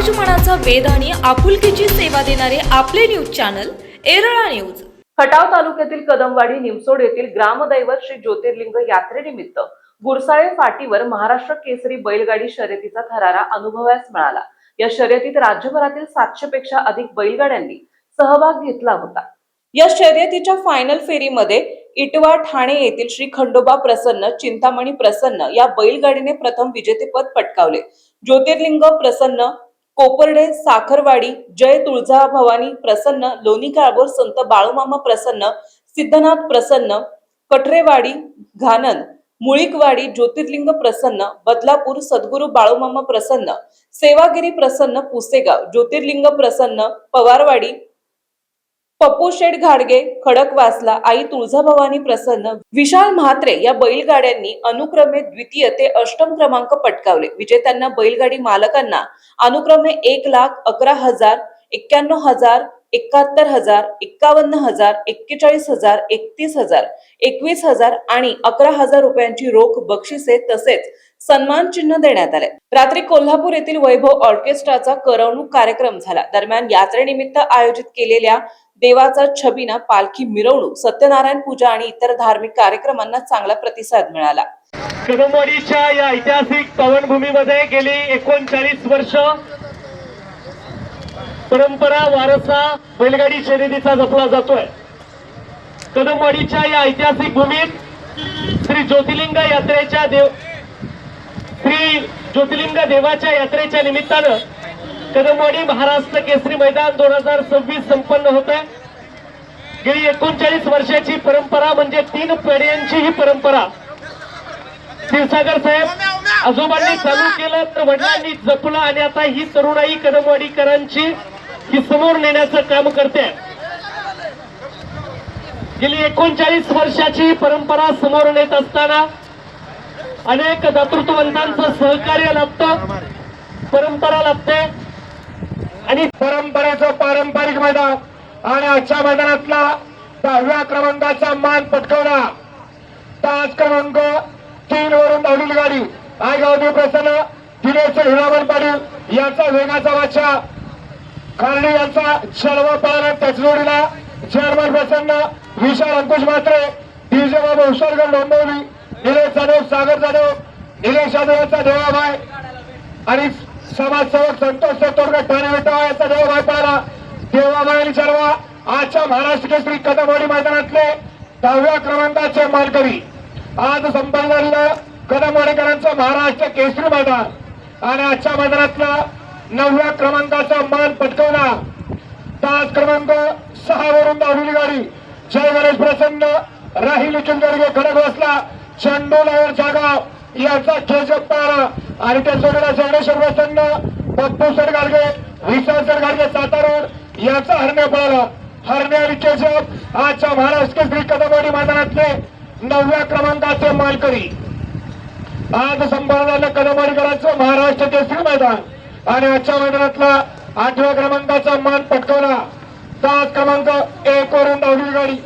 समाजमनाचा वेध आणि आपुलकीची सेवा देणारे आपले news channel Erala news. Khatav तालुक्यातील कदमवाडी निमसोड येथील ग्रामदैवत श्री ज्योतिर्लिंग यात्रेनिमित्त गुरसाळे फाटीवर महाराष्ट्र केसरी बैलगाडी शर्यतीचा थरारा अनुभवास मिळाला। या शर्यतीत राज्यभरातील 700 पेक्षा अधिक बैलगाड्यांनी सहभाग घेतला होता। या शर्यतीच्या फायनल फेरीमध्ये इटवा ठाणे येथील श्री खंडोबा प्रसन्न चिंतामणी प्रसन्न या बैलगाडीने प्रथम विजेतेपद पटकावले। ज्योतिर्लिंग प्रसन्न कोपर्डे साखरवाडी जय तुळजा भवानी प्रसन्न लोणी काळभोर संत बाळूमामा प्रसन्न सिद्धनाथ प्रसन्न कठरेवाडी घानन मुळीकवाडी ज्योतिर्लिंग प्रसन्न बदलापूर सद्गुरू बाळूमामा प्रसन्न सेवागिरी प्रसन्न पुसेगाव ज्योतिर्लिंग प्रसन्न पवारवाडी पप्पूशेठ घाडगे खडकवासला आई तुळजाभवानी प्रसन्न विशाल म्हात्रे या बैलगाड्यांनी अनुक्रमे द्वितीय ते अष्टम क्रमांक पटकावले। विजेत्यांना बैलगाडी मालकांना अनुक्रमे 1,11,000, 91,000, 71,000, 51,000, 41,000, 31,000, 21,000 आणि 11,000 रुपयांची रोख बक्षिसे तसेच सन्मान चिन्ह देण्यात आले। रात्री कोल्हापूर येथील वैभव ऑर्केस्ट्राचा करवणूक कार्यक्रम झाला। दरम्यान यात्रेनिमित्त आयोजित केलेल्या देवाचा छबिना पालखी मिरवणूक सत्यनारायण पूजा आणि इतर धार्मिक कार्यक्रमांना चांगला प्रतिसाद मिळाला। कदमवाडीच्या या ऐतिहासिक पावनभूमीमध्ये गेली 39 वर्ष परंपरा वारसा बैलगाडी शर्यतीचा जपला जातोय। कदमवाडीच्या या ऐतिहासिक भूमीत श्री ज्योतिर्लिंग देवाच्या यात्रेच्या निमित्तानं कदमवाडी महाराष्ट्र केसरी मैदान 2026 संपन्न होत आहे। गेली 39 वर्षाची परंपरा म्हणजे 3 पिढ्यांची ही परंपरा क्षीरसागर साहेब आजोबांनी चालू केलं तर वडिलांनी जपलं आणि आता ही तरुणाई कदमवाडीकरांची ही समोर नेण्याचं काम करते। गेली 39 वर्षाची परंपरा समोर नेत असताना अनेक दातृत्ववंतांचं सहकार्य लाभतं, परंपरा लाभते आणि परंपरेचं पारंपरिक मैदान आणि आजच्या मैदानातला 10व्या क्रमांकाचा मान पटकावला। तास क्रमांक 3 वरून धावलेली गाडी आयगावदेव प्रसन्न दिनेश हिरामन पाटील यांचा वेगाचा बादशाह खार्डी यांचा शर्वा पाळणा त्याच जोडीला जर्मन प्रसन्न विशाल अंकुश म्हात्रे डीजे बाबा हुशारगड डोंबिवली निलेश जाधव सागर जाधव निलेश जाधव यांचा देवाबाई आणि समाजसेवक संतोष तोडगड ठाणे विटावा याचा देवाबाई पाळला। देवाबाई आणि शर्वा आजच्या महाराष्ट्र केसरी कदमवाडी मैदानातले 10व्या क्रमांकाचे मानकरी। आज संपन्न झालेलं कदमवाडीकरांचं महाराष्ट्र केसरी मैदान आणि आजच्या मैदानातला 9व्या क्रमांकाचा मान पटकावला। तास क्रमांक 6 वरून धावलेली गाडी जय गणेश प्रसन्न राहिली चुंदरगे खडकवासला चंडोलावर जागाव याचा केजप पाळला आणि त्या जोडीला जगणेश्वर प्रसन्न पप्पू सर गाडगे विशाल सर गाडगे सातारा याचा हरण्या पळाला। हरण्या आणि केजप आजच्या महाराष्ट्र केसरी कदमवाडी मैदानातले 9व्या क्रमांकाचे मानकरी। आज संपन्न झालं कदमवाडीकरांचं महाराष्ट्र केसरी मैदान आणि आजच्या मैदानातला 8व्या क्रमांकाचा मान पटकावला। तास क्रमांक 1 वरून धावलेली गाडी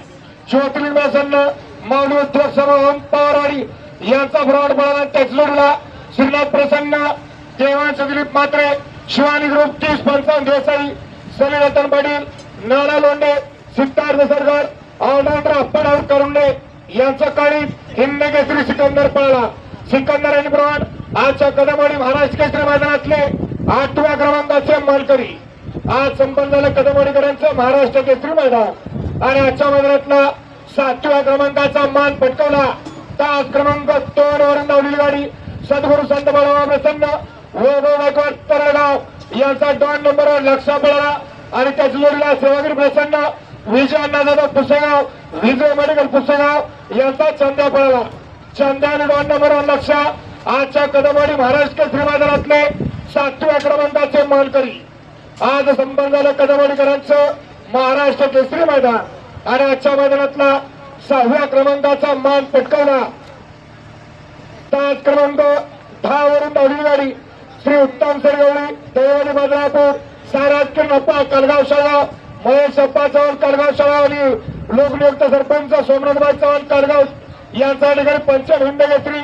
ज्योतिर्लिंग प्रसन्न माऊली उद्योग समूह पवारवाडी यांचा फ्रॉड पळाला। त्याच जोडीला श्रीनाथ प्रसन्न देवांश दिलीप म्हात्रे शिवानी ग्रुप 30-55 देसाई सनी रतन पाटील नाना लोंढे सिद्धार्थ सरगर ऑलराऊंडर अप्पाराव करुंडे यांचा काळी हिंद केसरी सिकंदर पळाला। सिकंदर यांनी प्रमाण आजच्या कदमवाडी महाराष्ट्र केसरी मैदानातले 8व्या क्रमांकाचे मानकरी। आज संपन्न झालं कदमवाडीकरांचं महाराष्ट्र केसरी मैदान आणि आजच्या मैदानातला 7व्या क्रमांकाचा मान पटकावला। तास क्रमांक 2 वरून धावलेली गाडी सद्गुरू संत बाळूमामा प्रसन्न वैभव गायकवाड तरळगाव यांचा 2 नंबरवर लक्ष पळाला आणि त्याच जोडीला सेवागिरी प्रसन्न विजय अण्णादादा पुसेगाव विजय मेडिकल पुसेगाव यांचा चंद्या पळाला। चंद्याने 2 नंबरवर लक्ष आजच्या कदमवाडी महाराष्ट्र केसरी मैदानातले 7व्या क्रमांकाचे मानकरी। आज संपन्न झालं कदमवाडीकरांचं महाराष्ट्र केसरी मैदान आणि आजच्या मैदानातला 6व्या क्रमांकाचा मान पटकावला। तास क्रमांक 10 वरून धावलेली गाडी श्री उत्तम सरगवळी दैवानी बदलापूर सायराज किरणप्पा कलगाव शाळा महेश अप्पा चव्हाण कलगाव शाळा आणि लोकनियुक्त सरपंच सोमनाथबाई चव्हाण कलगाव यांचा ठिकाणी पंचम हिंद केसरी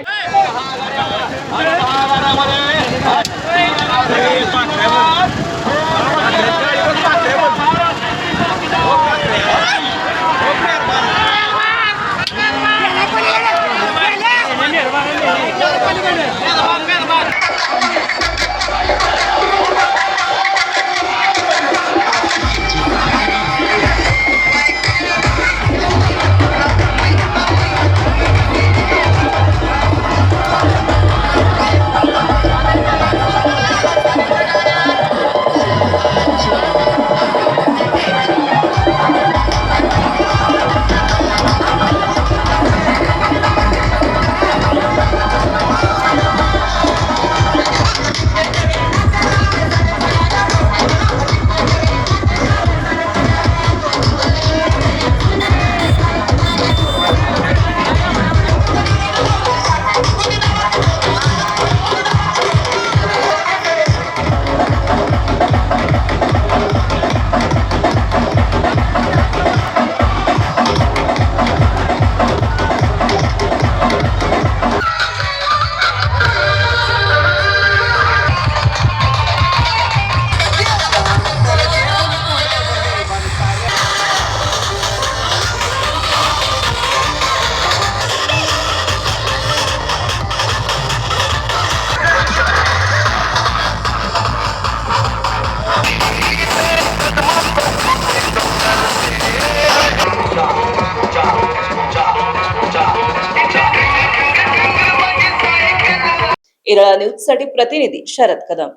एरळा न्यूज साठी प्रतिनिधी शरद कदम.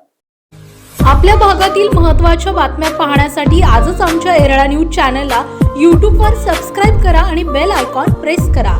आपल्या भागातील महत्त्वाच्या बातम्या पाहण्यासाठी आजच आमच्या एरळा न्यूज चॅनलला यूट्यूबवर सबस्क्राईब करा आणि बेल आयकॉन प्रेस करा.